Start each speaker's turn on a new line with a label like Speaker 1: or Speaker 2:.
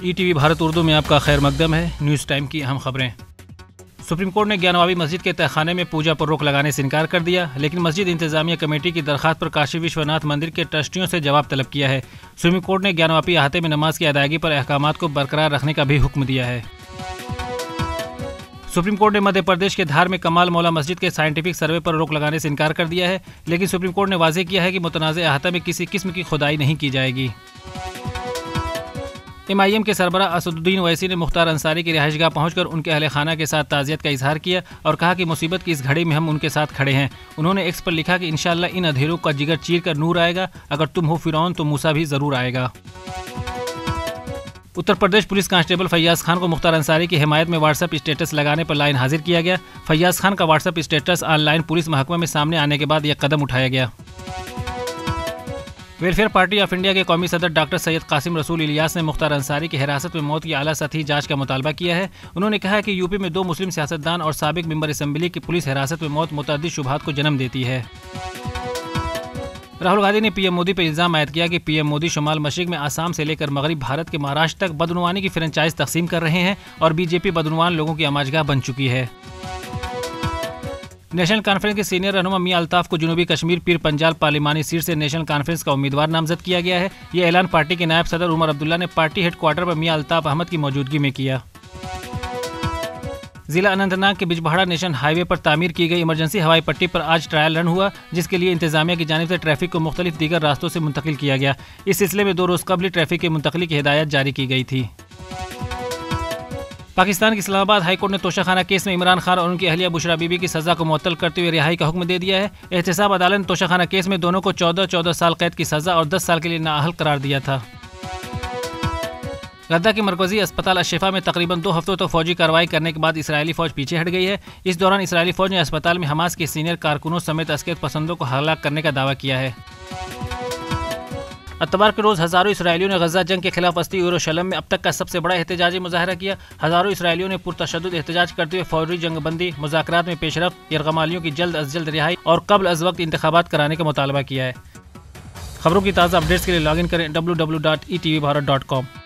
Speaker 1: E T V Bharat Urdu میں آپ کا خیر مقدم ہے۔ نیوز ٹائم کی اہم خبریں۔ سپریم کورٹ نے گیانوابی مسجد کے تہخانے میں پوجا پر روک لگانے سے انکار کر دیا، لیکن مسجد انتظامیہ کمیٹی کی درخواست پر کاشی وشوناتھ مندر کے ٹرسٹیوں سے جواب طلب کیا ہے۔ سپریم کورٹ نے گیانواپی احاطے میں نماز کی ادائیگی پر احکامات کو برقرار رکھنے کا بھی حکم دیا ہے۔ سپریم کورٹ نے مدھیہ پردیش کے دھار میں کمال مولا مسجد کے سائنٹیفک سروے پر روک لگانے سے انکار کر دیا ہے، لیکن سپریم کورٹ نے واضح کیا ہے کہ متنازع احاطہ میں کسی قسم کی کھدائی نہیں کی جائے گی۔ MIM کے سربراہ اسد الدین اویسی نے مختار انصاری کی رہائش گاہ پہنچ کر ان کے اہل خانہ کے ساتھ تعزیت کا اظہار کیا اور کہا کہ مصیبت کی اس گھڑی میں ہم ان کے ساتھ کھڑے ہیں۔ انہوں نے ایکس پر لکھا کہ انشاءاللہ ان اندھیروں کا جگر چیر کر نور آئے گا، اگر تم ہو فرعون تو موسیٰ بھی ضرور آئے گا۔ اتر پردیش پولیس کانسٹیبل فیاض خان کو مختار انصاری کی حمایت میں واٹس ایپ اسٹیٹس لگانے پر لائن حاضر کیا گیا۔ فیاض خان کا WhatsApp status online police محکمہ میں سامنے آنے کے بعد یہ قدم اٹھایا گیا۔ ویلفیئر پارٹی آف انڈیا کے قومی صدر ڈاکٹر سید قاسم رسول الیاس نے مختار انصاری کی حراست میں موت کی اعلیٰ سطحی جانچ کا مطالبہ کیا ہے۔ انہوں نے کہا کہ یوپی میں 2 مسلم سیاستدان اور سابق ممبر اسمبلی کی پولیس حراست میں موت متعدد شبہات کو جنم دیتی ہے۔ راہل گاندھی نے PM مودی پر الزام عائد کیا کہ PM مودی شمال مشرق میں آسام سے لے کر مغرب بھارت کے مہاراشٹر تک بدعنوانی کی فرنچائز تقسیم کر رہے ہیں اور BJP بدعنوان لوگوں کی آماجگاہ بن چکی ہے۔ نیشنل کانفرنس کے سینئر رہنما میاں الطاف کو جنوبی کشمیر پیر پنجال پارلیمانی سیٹ سے نیشنل کانفرنس کا امیدوار نامزد کیا گیا ہے۔ یہ اعلان پارٹی کے نائب صدر عمر عبداللہ نے پارٹی ہیڈ کوارٹر پر میاں الطاف احمد کی موجودگی میں کیا۔ ضلع اننت ناگ کے بجبہاڑا نیشنل ہائی وے پر تعمیر کی گئی ایمرجنسی ہوائی پٹی پر آج ٹرائل رن ہوا، جس کے لیے انتظامیہ کی جانب سے ٹریفک کو مختلف دیگر راستوں سے منتقل کیا گیا۔ اس سلسلے میں 2 روز قبل ٹریفک کی منتقلی کی ہدایت جاری کی گئی تھی۔ پاکستان کے اسلام آباد ہائی کورٹ نے توشہ خانہ کیس میں عمران خان اور ان کی اہلیہ بشرا بی بی کی سزا کو معطل کرتے ہوئے رہائی کا حکم دے دیا ہے۔ احتساب عدالت نے توشہ خانہ کیس میں دونوں کو 14 سال قید کی سزا اور 10 سال کے لیے نااہل قرار دیا تھا۔ غزہ کے مرکزی اسپتال الشفا میں تقریباً 2 ہفتوں تک فوجی کارروائی کرنے کے بعد اسرائیلی فوج پیچھے ہٹ گئی ہے۔ اس دوران اسرائیلی فوج نے اسپتال میں حماس کے سینئر کارکنوں سمیت عسکریت پسندوں کو ہلاک کرنے کا دعویٰ کیا ہے۔ اتوار کے روز ہزاروں اسرائیلیوں نے غزہ جنگ کے خلاف وسطی یروشلم میں اب تک کا سب سے بڑا احتجاجی مظاہرہ کیا۔ ہزاروں اسرائیلیوں نے پرتشدد احتجاج کرتے ہوئے فوری جنگ بندی، مذاکرات میں پیش رفت، یرغمالیوں کی جلد از جلد رہائی اور قبل از وقت انتخابات کرانے کا مطالبہ کیا ہے۔ خبروں کی تازہ اپڈیٹس کے لیے لاگ ان کریں www.etvbharat.com۔